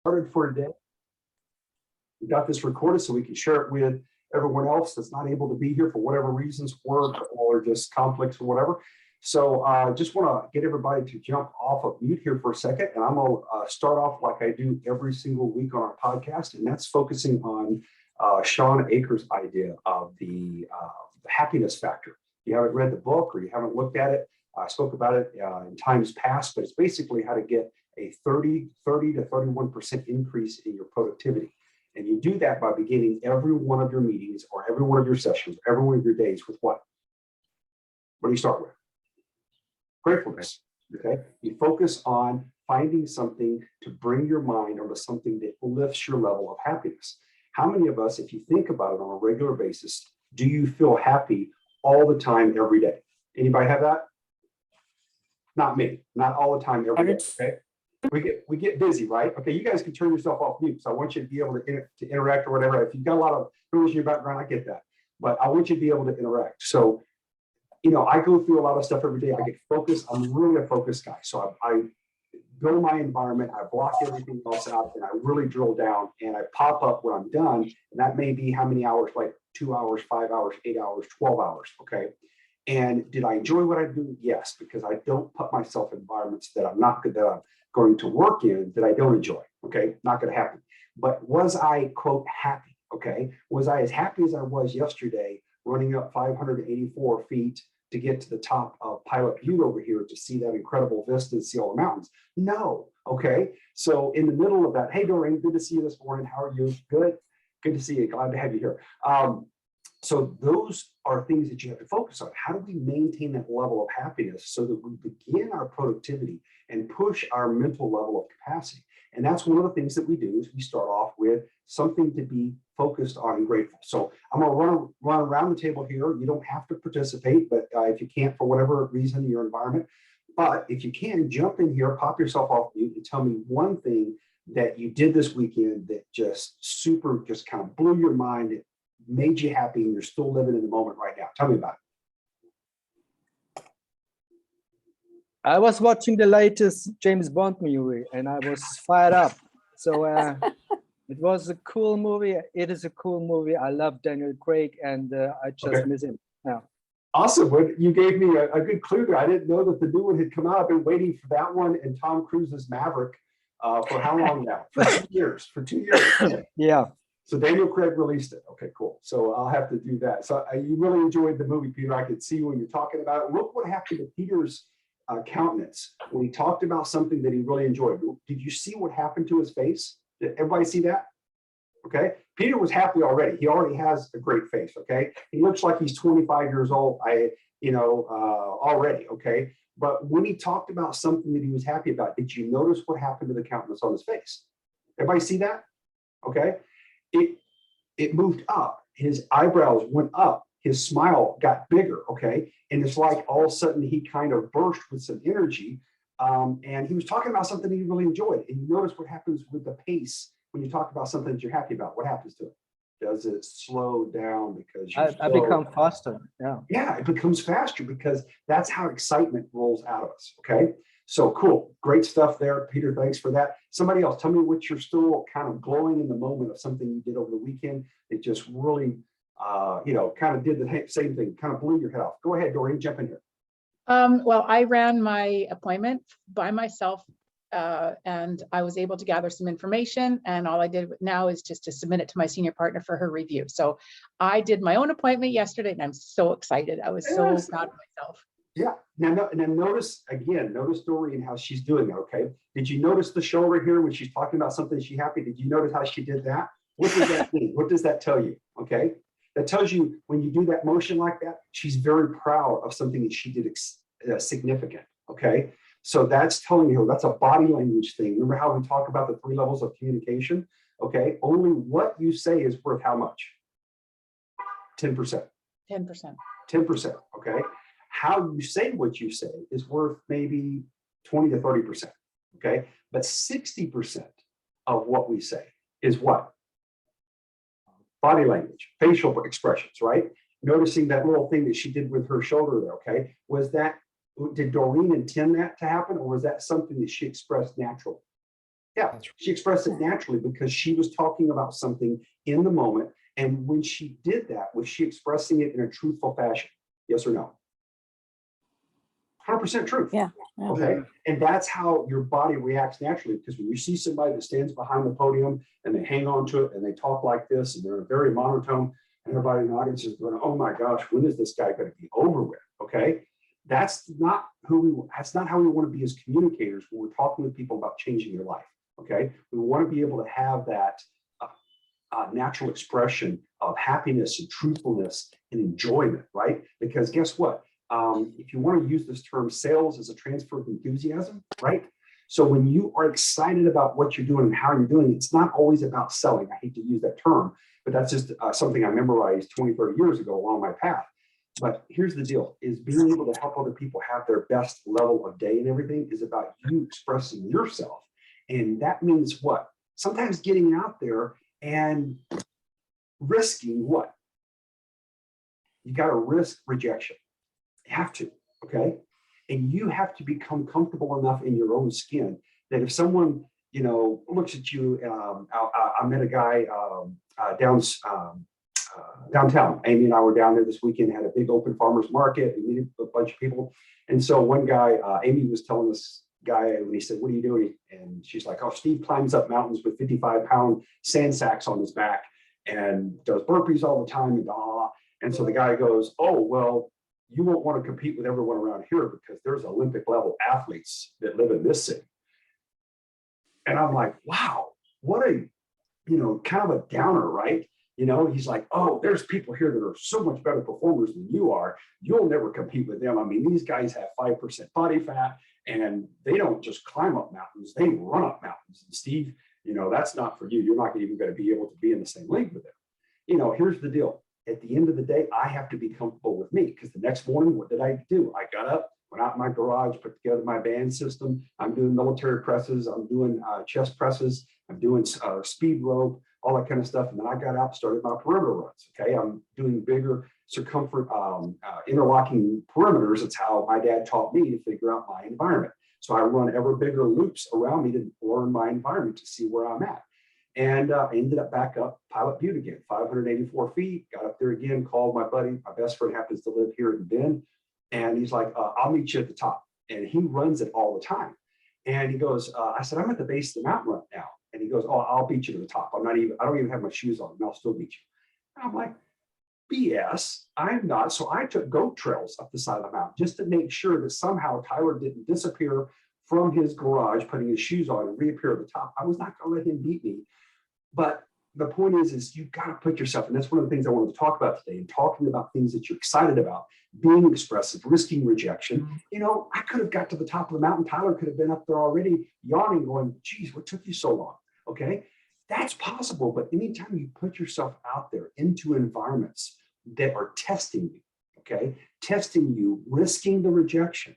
Started for today. We got this recorded so we can share it with everyone else that's not able to be here for whatever reasons, work or just conflicts or whatever. So just want to get everybody to jump off of mute here for a second. And I'm going to start off like I do every single week on our podcast. And that's focusing on Sean Akers' idea of the happiness factor. If you haven't read the book or you haven't looked at it, I spoke about it in times past, but it's basically how to get a 30 to 31% increase in your productivity. And you do that by beginning every one of your meetings or every one of your sessions, every one of your days with what? What do you start with? Gratefulness. Okay. You focus on finding something to bring your mind onto something that lifts your level of happiness. How many of us, if you think about it on a regular basis, do you feel happy all the time, every day? Anybody have that? Not me. Not all the time, every day. Okay. We get busy, right? Okay, you guys can turn yourself off mute. So I want you to be able to interact or whatever. If you've got a lot of noise in your background, I get that. But I want you to be able to interact. So, you know, I go through a lot of stuff every day. I get focused. I'm really a focused guy. So I build my environment. I block everything else out, and I really drill down. And I pop up when I'm done. And that may be how many hours? Like 2 hours, 5 hours, 8 hours, 12 hours. Okay. And did I enjoy what I do? Yes, because I don't put myself in environments that I'm not good, that I'm going to work in that I don't enjoy. Okay, not going to happen. But was I, quote, happy? Okay, was I as happy as I was yesterday running up 584 feet to get to the top of Pilot Butte over here to see that incredible vista and see all the mountains? No. Okay, so in the middle of that, hey Doreen, good to see you this morning. How are you? Good to see you. Glad to have you here. So those are things that you have to focus on. How do we maintain that level of happiness so that we begin our productivity and push our mental level of capacity? And that's one of the things that we do is we start off with something to be focused on and grateful. So I'm going to run around the table here. You don't have to participate, but if you can't for whatever reason in your environment, but if you can, jump in here, pop yourself off mute and tell me one thing that you did this weekend that just kind of blew your mind. It made you happy and you're still living in the moment right now. Tell me about it. I was watching the latest James Bond movie and I was fired up. So it was a cool movie. It is a cool movie. I love Daniel Craig and I just miss him. Yeah. Awesome. Well, you gave me a good clue there. I didn't know that the new one had come out. I've been waiting for that one and Tom Cruise's Maverick for how long now? For 2 years. For 2 years. Yeah. So Daniel Craig released it. Okay, cool. So I'll have to do that. So you really enjoyed the movie, Peter. I could see when you're talking about it. Look what happened to Peter's countenance when he talked about something that he really enjoyed. Did you see what happened to his face? Did everybody see that? Okay. Peter was happy already. He already has a great face. Okay. He looks like he's 25 years old. Already. Okay. But when he talked about something that he was happy about, did you notice what happened to the countenance on his face? Everybody see that? Okay. It moved up. His eyebrows went up. His smile got bigger. Okay. And it's like all of a sudden he kind of burst with some energy. And he was talking about something he really enjoyed. And you notice what happens with the pace when you talk about something that you're happy about. What happens to it? Does it slow down because I become faster? Yeah. Yeah, it becomes faster because that's how excitement rolls out of us. Okay. So cool. Great stuff there. Peter, thanks for that. Somebody else, tell me what you're still kind of glowing in the moment of something you did over the weekend that just really, kind of did the same thing, kind of blew your head off. Go ahead, Doreen, jump in here. Well, I ran my appointment by myself and I was able to gather some information, and all I did now is just to submit it to my senior partner for her review. So I did my own appointment yesterday and I'm so excited. I was so proud of myself. Yeah. Now notice Doreen, how she's doing it. Okay. Did you notice the shoulder here when she's talking about something she's happy? Did you notice how she did that? What does that mean? What does that tell you? Okay. That tells you when you do that motion like that, she's very proud of something that she did significant. Okay. So that's telling you, that's a body language thing. Remember how we talk about the 3 levels of communication? Okay. Only what you say is worth how much? 10%. 10%. 10%. Okay. How you say what you say is worth maybe 20 to 30%. Okay. But 60% of what we say is what? Body language, facial expressions, right? Noticing that little thing that she did with her shoulder there. Okay. Did Doreen intend that to happen, or was that something that she expressed naturally? Yeah, she expressed it naturally because she was talking about something in the moment. And when she did that, was she expressing it in a truthful fashion? Yes or no? 100% truth. Yeah. Okay. And that's how your body reacts naturally. Because when you see somebody that stands behind the podium and they hang on to it and they talk like this and they're very monotone, and everybody in the audience is going, oh my gosh, when is this guy going to be over with? Okay. That's not how we want to be as communicators when we're talking with people about changing their life. Okay. We want to be able to have that natural expression of happiness and truthfulness and enjoyment, right? Because guess what? If you want to use this term, sales is a transfer of enthusiasm, right? So when you are excited about what you're doing and how you're doing, it's not always about selling. I hate to use that term, but that's just something I memorized 20, 30 years ago along my path. But here's the deal, is being able to help other people have their best level of day and everything is about you expressing yourself. And that means what? Sometimes getting out there and risking what? You got to risk rejection. You have to, okay? And you have to become comfortable enough in your own skin that if someone, looks at you, I met a guy downtown. Amy and I were down there this weekend, had a big open farmers market. We met a bunch of people. And so one guy, Amy was telling this guy, when he said, what are you doing? And she's like, oh, Steve climbs up mountains with 55-pound sand sacks on his back and does burpees all the time and blah, blah, blah. And so the guy goes, oh, well, you won't want to compete with everyone around here because there's Olympic level athletes that live in this city. And I'm like, wow, what a, kind of a downer, right? He's like, oh, there's people here that are so much better performers than you are. You'll never compete with them. I mean, these guys have 5% body fat and they don't just climb up mountains, they run up mountains. And Steve, that's not for you. You're not even going to be able to be in the same league with them. Here's the deal. At the end of the day, I have to be comfortable with me because the next morning, what did I do? I got up, went out in my garage, put together my band system. I'm doing military presses. I'm doing chest presses. I'm doing speed rope, all that kind of stuff. And then I got out, started my perimeter runs. Okay. I'm doing bigger circumference, interlocking perimeters. It's how my dad taught me to figure out my environment. So I run ever bigger loops around me to learn my environment to see where I'm at. And I ended up back up Pilot Butte again, 584 feet, got up there again, called my buddy. My best friend happens to live here in Bend. And he's like, I'll meet you at the top. And he runs it all the time. And he goes, I said, I'm at the base of the mountain right now. And he goes, oh, I'll beat you to the top. I don't even have my shoes on and I'll still beat you. And I'm like, BS, I'm not. So I took goat trails up the side of the mountain just to make sure that somehow Tyler didn't disappear from his garage, putting his shoes on and reappear at the top. I was not going to let him beat me. But the point is you've got to put yourself, and that's one of the things I wanted to talk about today, and talking about things that you're excited about, being expressive, risking rejection. I could have got to the top of the mountain. Tyler could have been up there already yawning, going, geez, what took you so long? Okay. That's possible. But anytime you put yourself out there into environments that are testing you, okay, testing you, risking the rejection,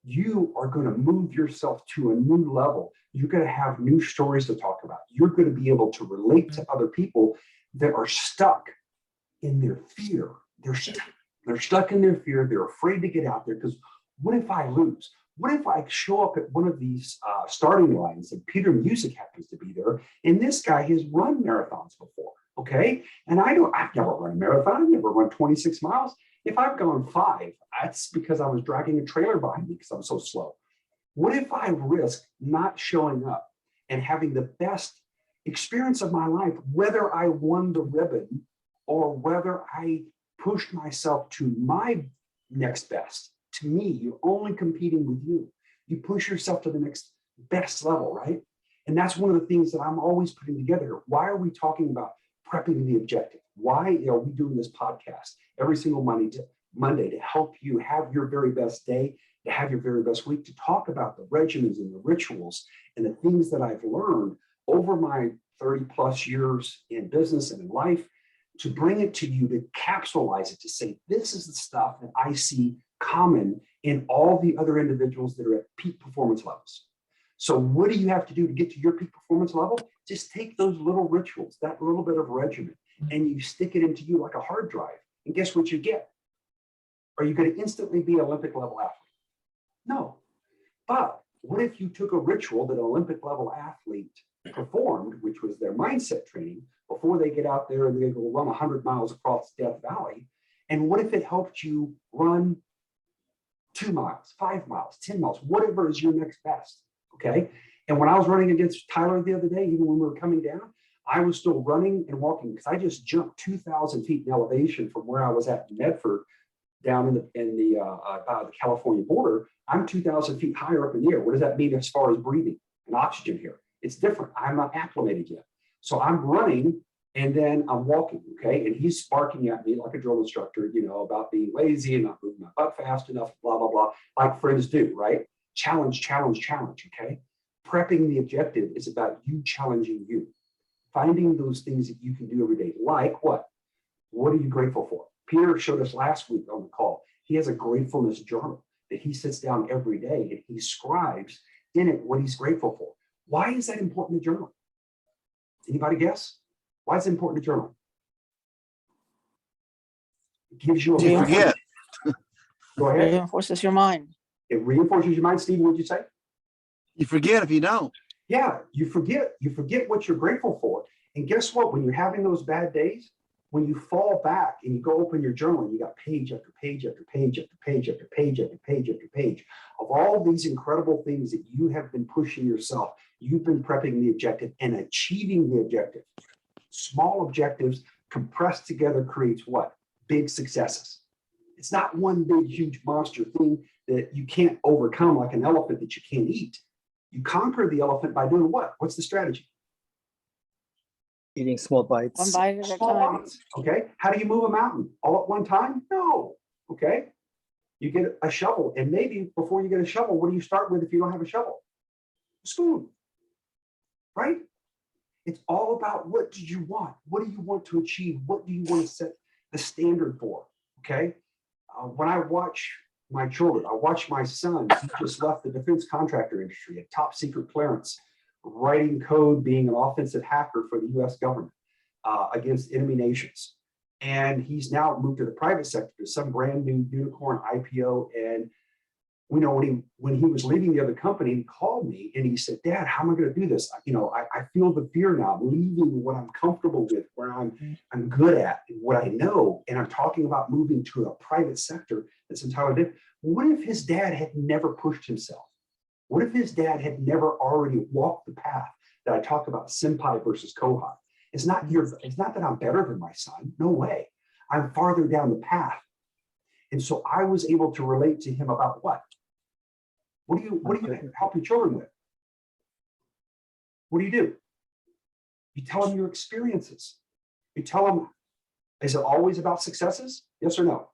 you are going to move yourself to a new level. You're going to have new stories to talk about. You're going to be able to relate to other people that are stuck in their fear. They're stuck in their fear. They're afraid to get out there because what if I lose? What if I show up at one of these starting lines and Peter Music happens to be there and this guy has run marathons before, okay? And I've never run a marathon. I've never run 26 miles. If I've gone 5, that's because I was dragging a trailer behind me because I'm so slow. What if I risk not showing up and having the best experience of my life, whether I won the ribbon or whether I pushed myself to my next best? To me, you're only competing with you. You push yourself to the next best level, right? And that's one of the things that I'm always putting together. Why are we talking about prepping the objective? Why are we doing this podcast every single Monday to help you have your very best day, to have your very best week, to talk about the regimens and the rituals and the things that I've learned over my 30 plus years in business and in life, to bring it to you, to capsulize it, to say, this is the stuff that I see common in all the other individuals that are at peak performance levels. So what do you have to do to get to your peak performance level? Just take those little rituals, that little bit of regimen, and you stick it into you like a hard drive. And guess what you get? Are you going to instantly be an Olympic level athlete? No. But what if you took a ritual that an Olympic level athlete performed, which was their mindset training, before they get out there and they go run 100 miles across Death Valley? And what if it helped you run 2 miles, 5 miles, 10 miles, whatever is your next best, okay? And when I was running against Tyler the other day, even when we were coming down, I was still running and walking because I just jumped 2,000 feet in elevation from where I was at in Medford down in the California border. I'm 2,000 feet higher up in the air. What does that mean as far as breathing and oxygen here? It's different. I'm not acclimated yet. So I'm running and then I'm walking, okay? And he's sparking at me like a drill instructor, you know, about being lazy and not moving my butt fast enough, blah, blah, blah, like friends do, right? Challenge, challenge, challenge, okay? Prepping the objective is about you challenging you. Finding those things that you can do every day, like what? What are you grateful for? Peter showed us last week on the call. He has a gratefulness journal that he sits down every day and he scribes in it what he's grateful for. Why is that important to journal? Anybody guess? Why is it important to journal? It gives you a. Do you forget? Go It ahead. reinforces your mind. It reinforces your mind. Steve, what did you say? You forget if you don't. Yeah, you forget what you're grateful for. And guess what? When you're having those bad days, when you fall back and you go open your journal and you got page after page after page after page after page after page after page of all these incredible things that you have been pushing yourself, you've been prepping the objective and achieving the objective. Small objectives compressed together creates what? Big successes. It's not one big, huge monster thing that you can't overcome like an elephant that you can't eat. You conquer the elephant by doing what? What's the strategy? Eating small bites. One bite at a Small time. bites, okay? How do you move a mountain? All at one time? No, okay? You get a shovel, and maybe before you get a shovel, what do you start with if you don't have a shovel? A spoon, right? It's all about what did you want? What do you want to achieve? What do you want to set the standard for, okay? When I watch my children, I watch my son, he just left the defense contractor industry, a top secret clearance, writing code, being an offensive hacker for the US government against enemy nations. And he's now moved to the private sector to some brand new unicorn IPO. And we know when he was leaving the other company, he called me and he said, Dad, how am I going to do this? You know, I feel the fear now. I'm leaving what I'm comfortable with, where I'm good at, and what I know. And I'm talking about moving to a private sector that's entirely different. What if his dad had never pushed himself? What if his dad had never already walked the path that I talk about, senpai versus kohai? It's not that I'm better than my son. No way. I'm farther down the path. And so I was able to relate to him about what? What do you help your children with? What do? You tell them your experiences. You tell them, is it always about successes? Yes or no?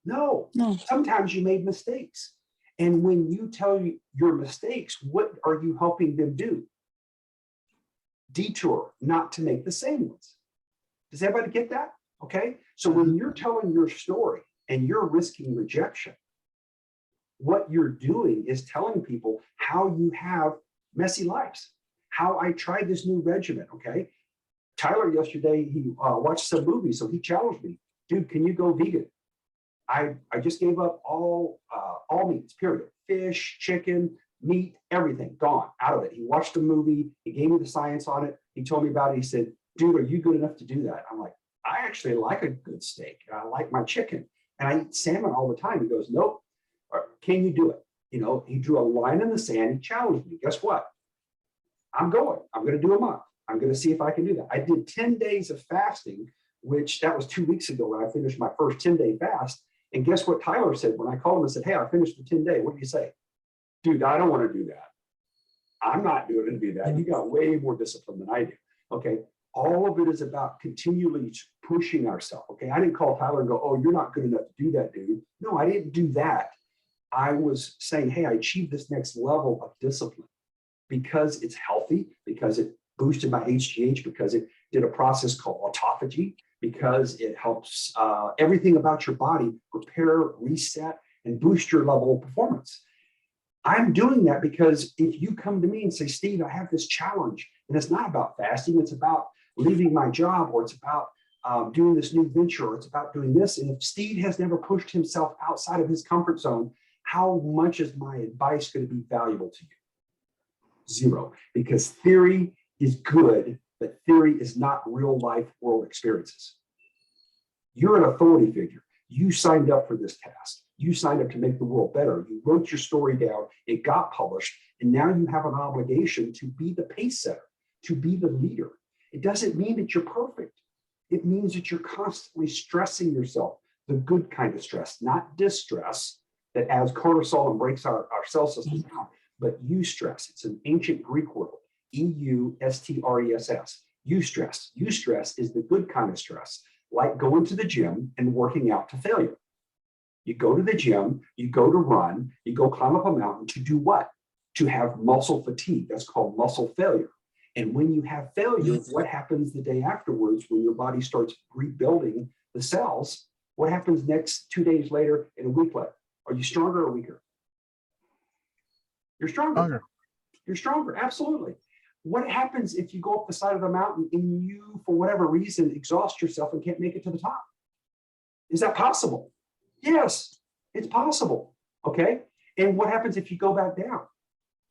No. No. Sometimes you made mistakes. And when you tell your mistakes, what are you helping them do? Detour, not to make the same ones. Does everybody get that? Okay. So when you're telling your story and you're risking rejection, what you're doing is telling people how you have messy lives, how I tried this new regimen. Okay. Tyler yesterday, he watched some movies, so he challenged me, dude, can you go vegan? I just gave up all meats, period. Fish, chicken, meat, everything, gone, out of it. He watched a movie. He gave me the science on it. He told me about it. He said, dude, are you good enough to do that? I'm like, I actually like a good steak. I like my chicken. And I eat salmon all the time. He goes, nope. Can you do it? You know, he drew a line in the sand. He challenged me. Guess what? I'm going. I'm going to do a month. I'm going to see if I can do that. I did 10 days of fasting, which that was 2 weeks ago when I finished my first 10-day fast. And guess what Tyler said when I called him and said, hey, I finished the 10-day. What do you say? Dude, I don't want to do that. I'm not doing it to do that. You got way more discipline than I do. Okay. All of it is about continually pushing ourselves. Okay. I didn't call Tyler and go, oh, you're not good enough to do that, dude. No, I didn't do that. I was saying, hey, I achieved this next level of discipline because it's healthy, because it boosted my HGH, because it did a process called autophagy, because it helps everything about your body repair, reset, and boost your level of performance. I'm doing that because if you come to me and say, Steve, I have this challenge, and it's not about fasting, it's about leaving my job, or it's about doing this new venture, or it's about doing this. And if Steve has never pushed himself outside of his comfort zone, how much is my advice going to be valuable to you? Zero, because theory is good, but theory is not real life world experiences. You're an authority figure. You signed up for this task. You signed up to make the world better. You wrote your story down. It got published. And now you have an obligation to be the pace setter, to be the leader. It doesn't mean that you're perfect. It means that you're constantly stressing yourself, the good kind of stress, not distress that adds cortisol and breaks our cell system down, but eustress. It's an ancient Greek word, eustress, eustress. Eustress is the good kind of stress, like going to the gym and working out to failure. You go to the gym, you go to run, you go climb up a mountain to do what? To have muscle fatigue. That's called muscle failure. And when you have failure, what happens the day afterwards when your body starts rebuilding the cells? What happens next 2 days later and a week later? Are you stronger or weaker? You're stronger. You're stronger, absolutely. What happens if you go up the side of the mountain and you, for whatever reason, exhaust yourself and can't make it to the top? Is that possible? Yes, it's possible, okay? And what happens if you go back down?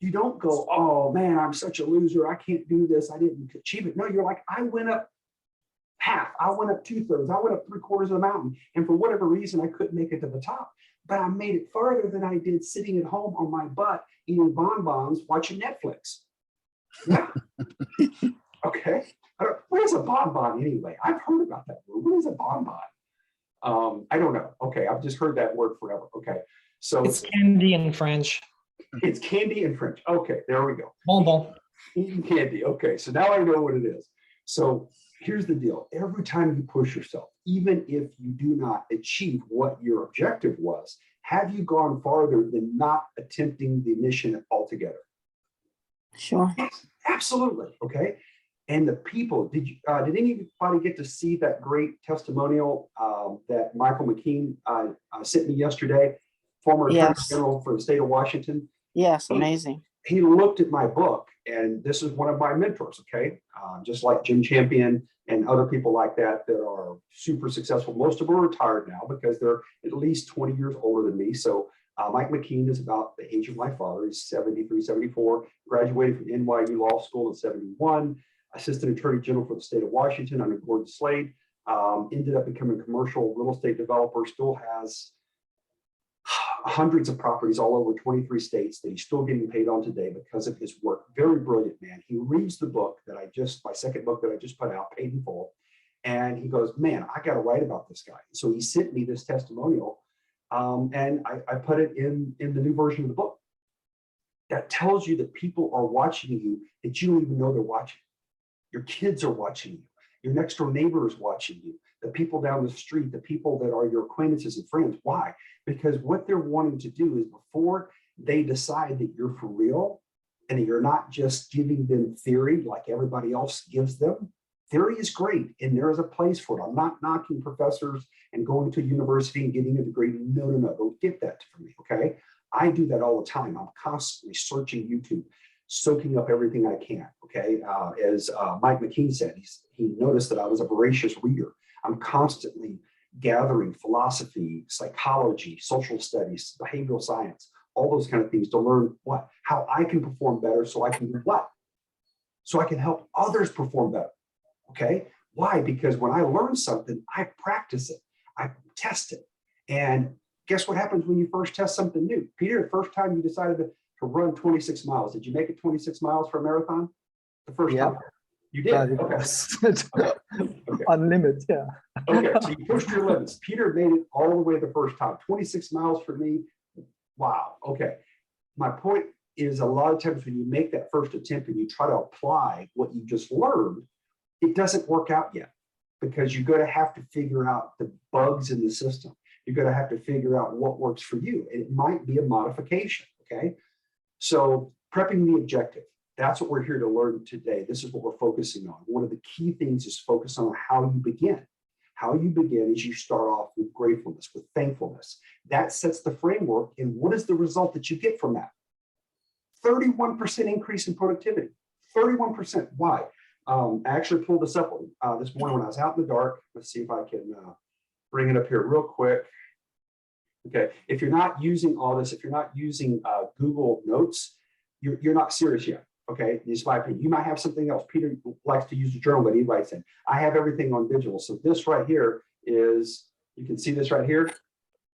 You don't go, oh man, I'm such a loser. I can't do this. I didn't achieve it. No, you're like, I went up half. I went up 2/3. I went up 3/4 of the mountain. And for whatever reason, I couldn't make it to the top. But I made it farther than I did sitting at home on my butt, eating bonbons, watching Netflix. Yeah. Okay. What is a bonbon anyway? I've heard about that word. What is a bonbon? I don't know. Okay. I've just heard that word forever. Okay. So It's candy in French. it's candy in French. Okay. There we go. Bonbon. Eating candy. Okay. So now I know what it is. So here's the deal. Every time you push yourself, even if you do not achieve what your objective was, have you gone farther than not attempting the mission altogether? Sure. Yes, absolutely. Okay. And the people, did anybody get to see that great testimonial that Michael McKean sent me yesterday, former Attorney Yes. General for the state of Washington? Yes, amazing. He looked at my book, and this is one of my mentors, okay? Just like Jim Champion and other people like that that are super successful. Most of them are retired now because they're at least 20 years older than me. So Mike McKean is about the age of my father. He's 73, 74, graduated from NYU Law School in 71, Assistant Attorney General for the state of Washington under Gordon Slade, ended up becoming a commercial real estate developer, still has hundreds of properties all over 23 states that he's still getting paid on today because of his work. Very brilliant man. He reads the book that my second book that I just put out, Paid in Full, and he goes, man, I got to write about this guy. So he sent me this testimonial, and I put it in the new version of the book. That tells you that people are watching you that you don't even know they're watching. Your kids are watching you. Your next door neighbor is watching you. The people down the street, the people that are your acquaintances and friends. Why? Because what they're wanting to do is before they decide that you're for real and that you're not just giving them theory like everybody else gives them. Theory is great and there is a place for it. I'm not knocking professors and going to university and getting a degree. No, don't get that from me, okay? I do that all the time. I'm constantly searching YouTube, soaking up everything I can, okay? As Mike McKean said, he noticed that I was a voracious reader. I'm constantly gathering philosophy, psychology, social studies, behavioral science, all those kind of things to learn what? How I can perform better so I can do what? So I can help others perform better, okay? Why? Because when I learn something, I practice it, I test it. And guess what happens when you first test something new? Peter, the first time you decided to run 26 miles, did you make it 26 miles for a marathon? The first time? You did? It Okay. was Okay. unlimited, yeah. Okay, so you pushed your limits. Peter made it all the way the first time. 26 miles for me. Wow. Okay. My point is a lot of times when you make that first attempt and you try to apply what you just learned, it doesn't work out yet because you're going to have to figure out the bugs in the system. You're going to have to figure out what works for you. And it might be a modification. Okay. So prepping the objective. That's what we're here to learn today. This is what we're focusing on. One of the key things is focus on how you begin. How you begin is you start off with gratefulness, with thankfulness. That sets the framework. And what is the result that you get from that? 31% increase in productivity. 31%. Why? I actually pulled this up this morning when I was out in the dark. Let's see if I can bring it up here real quick. Okay. If you're not using all this, if you're not using Google Notes, you're not serious yet. Okay, this is my opinion. You might have something else. Peter likes to use a journal that he writes in. I have everything on digital. So this right here is, you can see this right here.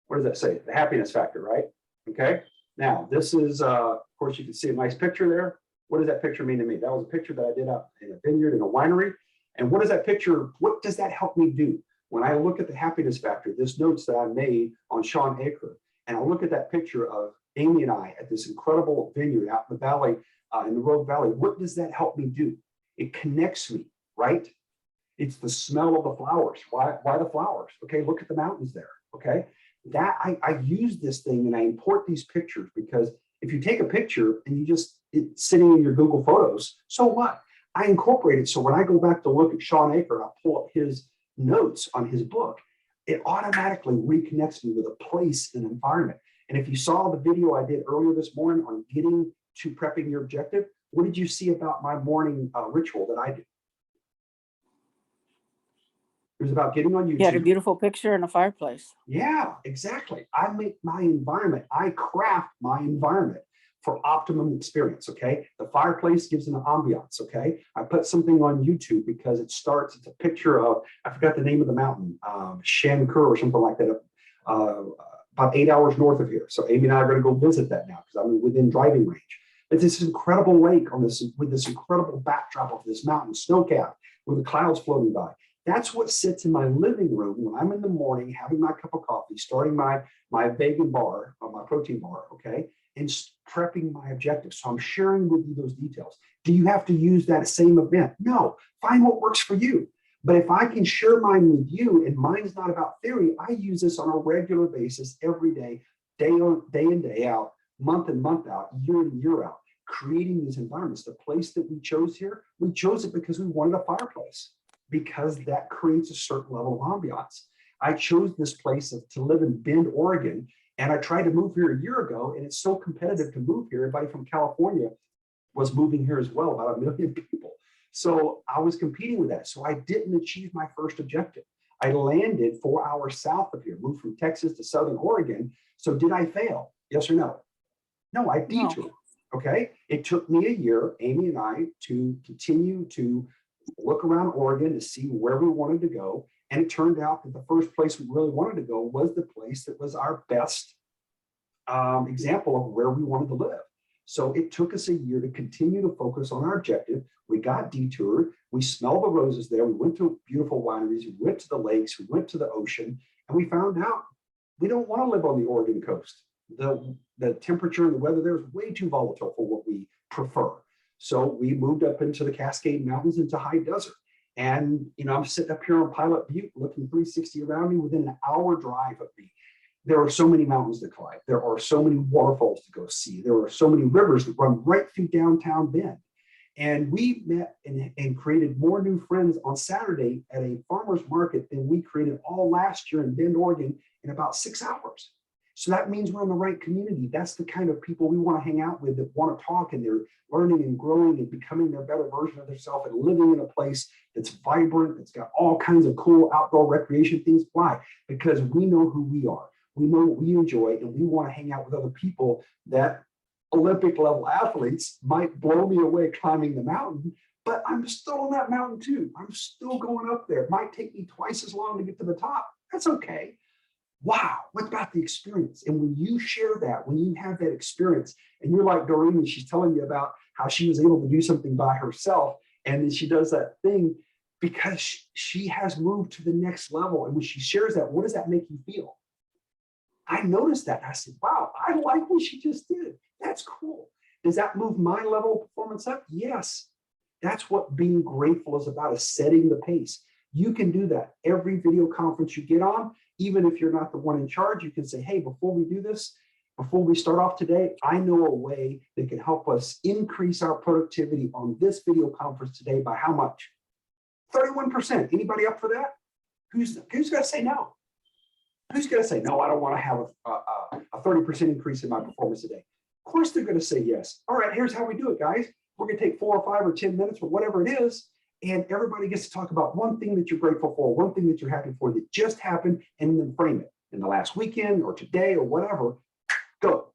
What does that say? The happiness factor, right? Okay. Now this is, of course, you can see a nice picture there. What does that picture mean to me? That was a picture that I did out in a vineyard in a winery. And what does that picture, what does that help me do? When I look at the happiness factor, this notes that I made on Sean Aker, and I look at that picture of Amy and I at this incredible vineyard out in the valley, in the Rogue Valley, what does that help me do? It connects me, right? It's the smell of the flowers. Why the flowers? Okay, look at the mountains there, okay? That I use this thing and I import these pictures because if you take a picture and you just, it's sitting in your Google Photos, so what? I incorporate it. So when I go back to look at Sean Aker, I'll pull up his notes on his book, it automatically reconnects me with a place and environment. And if you saw the video I did earlier this morning on getting to prepping your objective, what did you see about my morning ritual that I do? It was about getting on YouTube. You had a beautiful picture and a fireplace. Yeah, exactly. I make my environment, I craft my environment for optimum experience, okay? The fireplace gives an ambiance, okay? I put something on YouTube because it starts, it's a picture of, I forgot the name of the mountain, Shankur or something like that, about 8 hours north of here. So Amy and I are gonna go visit that now because I'm within driving range. It's this incredible lake on this, with this incredible backdrop of this mountain, snow-capped, with the clouds floating by. That's what sits in my living room when I'm in the morning having my cup of coffee, starting my vegan bar or my protein bar, okay, and prepping my objectives. So I'm sharing with you those details. Do you have to use that same event? No, find what works for you. But if I can share mine with you and mine's not about theory, I use this on a regular basis every day, day in, day out, month in, month out, year in, year out, creating these environments. The place that we chose here, we chose it because we wanted a fireplace, because that creates a certain level of ambiance. I chose this place to live in Bend, Oregon, and I tried to move here a year ago, and it's so competitive to move here. Everybody from California was moving here as well, about 1 million people. So I was competing with that. So I didn't achieve my first objective. I landed 4 hours south of here, moved from Texas to Southern Oregon. So did I fail? Yes or no? No, I detoured. Okay. It took me a year, Amy and I, to continue to look around Oregon to see where we wanted to go. And it turned out that the first place we really wanted to go was the place that was our best example of where we wanted to live. So it took us a year to continue to focus on our objective. We got detoured. We smelled the roses there. We went to beautiful wineries. We went to the lakes. We went to the ocean. And we found out we don't want to live on the Oregon coast. The temperature and the weather there is way too volatile for what we prefer. So we moved up into the Cascade Mountains, into high desert. And, you know, I'm sitting up here on Pilot Butte looking 360 around me. Within an hour drive of me, there are so many mountains to climb. There are so many waterfalls to go see. There are so many rivers that run right through downtown Bend. And we met and created more new friends on Saturday at a farmer's market than we created all last year in Bend, Oregon in about 6 hours. So that means we're in the right community. That's the kind of people we want to hang out with, that want to talk, and they're learning and growing and becoming their better version of themselves and living in a place that's vibrant, that's got all kinds of cool outdoor recreation things. Why? Because we know who we are. We know what we enjoy, and we want to hang out with other people that Olympic level athletes might blow me away climbing the mountain, but I'm still on that mountain too. I'm still going up there. It might take me twice as long to get to the top. That's okay. Wow, what about the experience? And when you share that, when you have that experience, and you're like Doreen, and she's telling you about how she was able to do something by herself, and then she does that thing because she has moved to the next level. And when she shares that, what does that make you feel? I noticed that. I said, wow, I like what she just did. That's cool. Does that move my level of performance up? Yes. That's what being grateful is about, is setting the pace. You can do that every video conference you get on. Even if you're not the one in charge, you can say, hey, before we do this, before we start off today, I know a way that can help us increase our productivity on this video conference today by how much? 31%. Anybody up for that? Who's going to say no? Who's going to say, no, I don't want to have a 30% increase in my performance today? Of course, they're going to say yes. All right, here's how we do it, guys. We're going to take 4 or 5 or 10 minutes or whatever it is, and everybody gets to talk about one thing that you're grateful for, one thing that you're happy for that just happened, and then frame it in the last weekend or today or whatever. Go.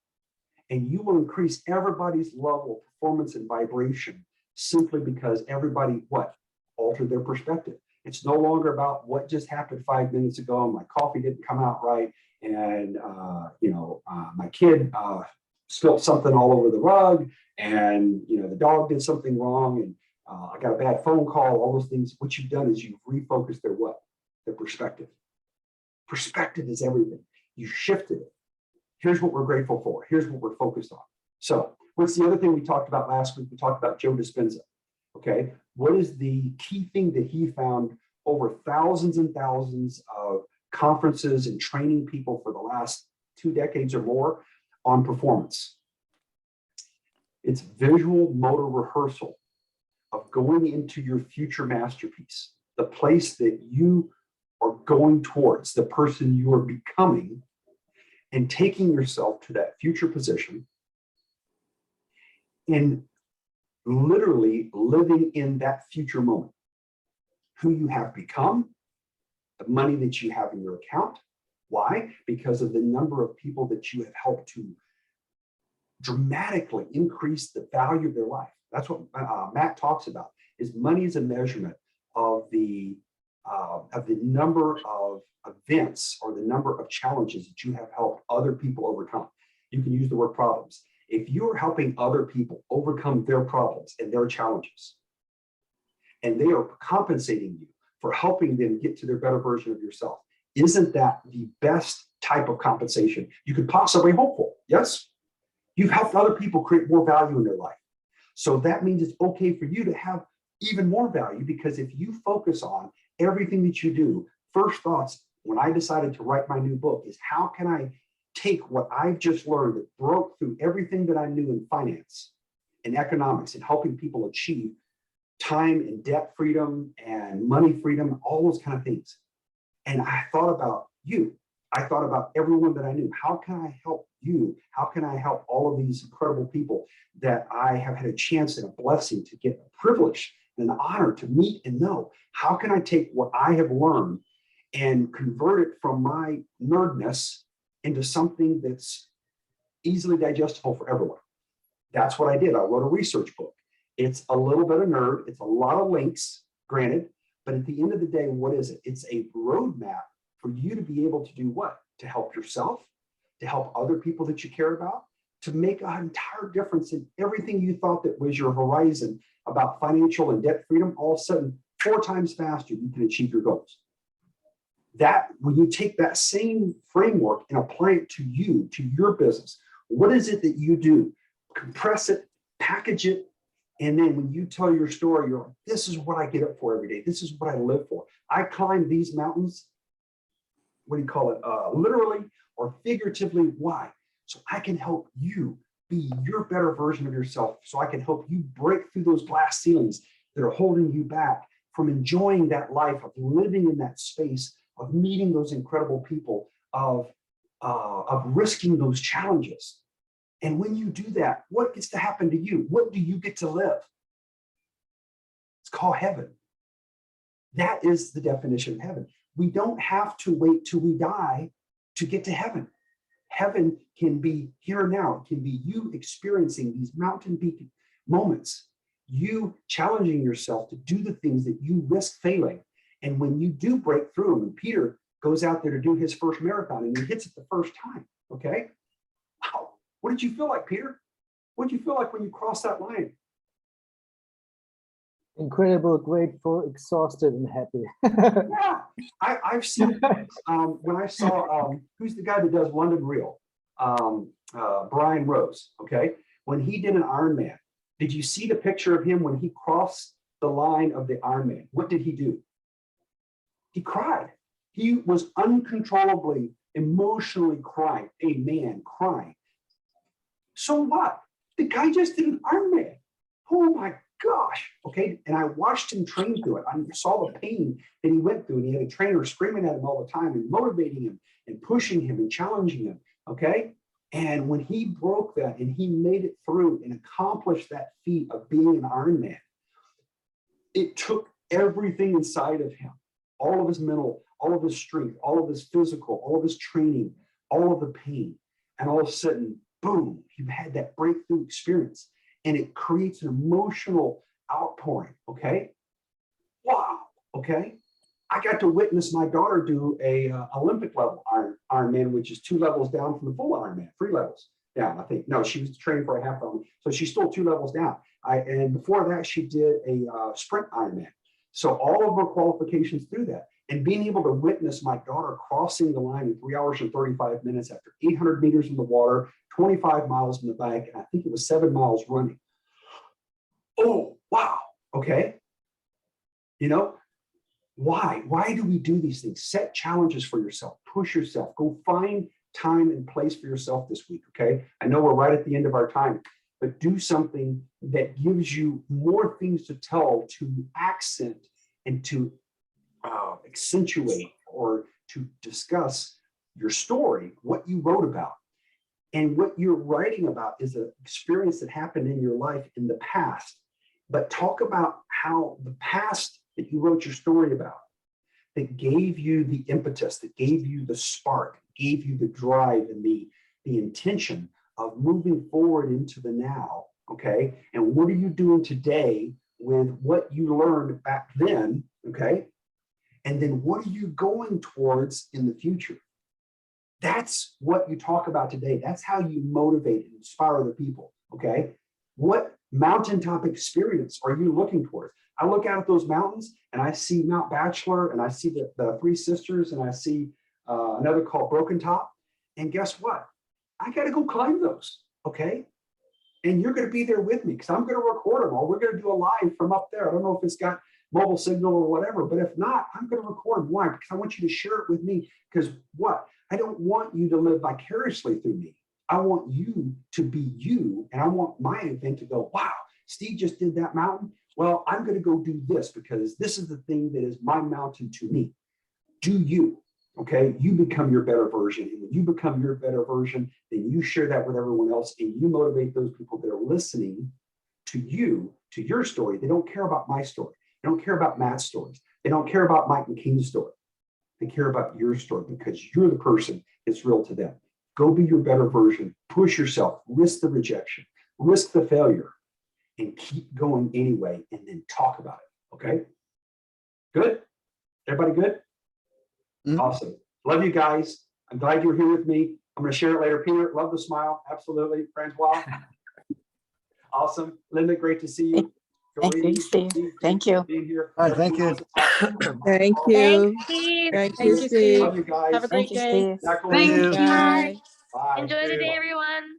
And you will increase everybody's level of performance and vibration simply because everybody, what? Altered their perspective. It's no longer about what just happened 5 minutes ago and my coffee didn't come out right. And, my kid spilled something all over the rug and, the dog did something wrong and I got a bad phone call, all those things. What you've done is you've refocused their what? Their perspective. Perspective is everything. You shifted it. Here's what we're grateful for. Here's what we're focused on. So what's the other thing we talked about last week? We talked about Joe Dispenza. Okay. What is the key thing that he found over thousands and thousands of conferences and training people for the last 2 decades or more on performance? It's visual motor rehearsal of going into your future masterpiece, the place that you are going towards, the person you are becoming, and taking yourself to that future position and literally living in that future moment. Who you have become, the money that you have in your account. Why? Because of the number of people that you have helped to dramatically increase the value of their life. That's what Matt talks about, is money is a measurement of the number of events or the number of challenges that you have helped other people overcome. You can use the word problems. If you're helping other people overcome their problems and their challenges, and they are compensating you for helping them get to their better version of yourself, isn't that the best type of compensation you could possibly hope for? Yes? You've helped other people create more value in their life. So that means it's okay for you to have even more value, because if you focus on everything that you do, first thoughts when I decided to write my new book is, how can I take what I've just learned that broke through everything that I knew in finance and economics and helping people achieve time and debt freedom and money freedom, all those kind of things. And I thought about you. I thought about everyone that I knew. How can I help you? How can I help all of these incredible people that I have had a chance and a blessing to get a privilege and an honor to meet and know? How can I take what I have learned and convert it from my nerdness into something that's easily digestible for everyone? That's what I did. I wrote a research book. It's a little bit of nerd. It's a lot of links, granted, but at the end of the day, what is it? It's a roadmap for you to be able to do what? To help yourself, to help other people that you care about, to make an entire difference in everything you thought that was your horizon about financial and debt freedom. All of a sudden, 4 times faster, you can achieve your goals. That, when you take that same framework and apply it to you, to your business, what is it that you do? Compress it, package it, and then when you tell your story, you're like, this is what I get up for every day. This is what I live for. I climb these mountains, what do you call it? Literally or figuratively. Why? So I can help you be your better version of yourself. So I can help you break through those glass ceilings that are holding you back from enjoying that life of living in that space, of meeting those incredible people, of risking those challenges. And when you do that, what gets to happen to you? What do you get to live? It's called heaven. That is the definition of heaven. We don't have to wait till we die to get to heaven. Heaven can be here and now. It can be you experiencing these mountain peak moments, you challenging yourself to do the things that you risk failing. And when you do break through them, and Peter goes out there to do his first marathon and he hits it the first time, okay? Wow. What did you feel like, Peter? What did you feel like when you crossed that line? Incredible, grateful, exhausted, and happy. Yeah, I've seen when I saw who's the guy that does London Real, Brian Rose. Okay, when he did an Ironman, did you see the picture of him when he crossed the line of the Ironman? What did he do? He cried. He was uncontrollably, emotionally crying. A man crying. So what? The guy just did an Ironman. Oh my gosh. Okay. And I watched him train through it. I saw the pain that he went through, and he had a trainer screaming at him all the time and motivating him and pushing him and challenging him. Okay. And when he broke that and he made it through and accomplished that feat of being an Ironman, it took everything inside of him, all of his mental, all of his strength, all of his physical, all of his training, all of the pain. And all of a sudden, boom, you've had that breakthrough experience, and it creates an emotional outpouring. Okay. Wow. Okay. I got to witness my daughter do a Olympic level Ironman, which is 2 levels down from the full Ironman, 3 levels down, I think. No, she was training for a half Ironman, so she's still 2 levels down. And before that, she did a sprint Ironman. So all of her qualifications through that, and being able to witness my daughter crossing the line in 3 hours and 35 minutes after 800 meters in the water, 25 miles in the bike, and I think it was 7 miles running. Oh, wow. Okay. You know, why? Why do we do these things? Set challenges for yourself. Push yourself. Go find time and place for yourself this week, okay? I know we're right at the end of our time, but do something that gives you more things to tell, to accent and to accentuate or to discuss your story, what you wrote about. And what you're writing about is an experience that happened in your life in the past. But talk about how the past that you wrote your story about, that gave you the impetus, that gave you the spark, gave you the drive and the intention of moving forward into the now, okay? And what are you doing today with what you learned back then, okay? And then what are you going towards in the future? That's what you talk about today. That's how you motivate and inspire other people, okay? What mountaintop experience are you looking towards? I look out at those mountains and I see Mount Bachelor and I see the Three Sisters and I see another called Broken Top. And guess what? I got to go climb those, okay? And you're going to be there with me because I'm going to record them all. We're going to do a live from up there. I don't know if it's got mobile signal or whatever, but if not, I'm going to record. Why? Because I want you to share it with me. Because what? I don't want you to live vicariously through me. I want you to be you. And I want my event to go, wow, Steve just did that mountain. Well, I'm going to go do this because this is the thing that is my mountain to me. Do you, okay? You become your better version. And when you become your better version, then you share that with everyone else and you motivate those people that are listening to you, to your story. They don't care about my story. They don't care about Matt's stories. They don't care about Mike McKean's story. They care about your story because you're the person that's real to them. Go be your better version. Push yourself. Risk the rejection. Risk the failure. And keep going anyway, and then talk about it. Okay? Good? Everybody good? Mhm. Awesome. Love you guys. I'm glad you were here with me. I'm going to share it later. Peter, love the smile. Absolutely. Francois. Awesome. Linda, great to see you. Thank you, Doreen, Steve. Steve, Thank thanks for you. being here. All right, thank you. Thank Awesome. you. Thanks, Steve. Thank Thank you, you, Steve. Love you guys. Have a Thank great you, day. Steve. Back on Thank you. you. Thank Bye. Enjoy the day, everyone.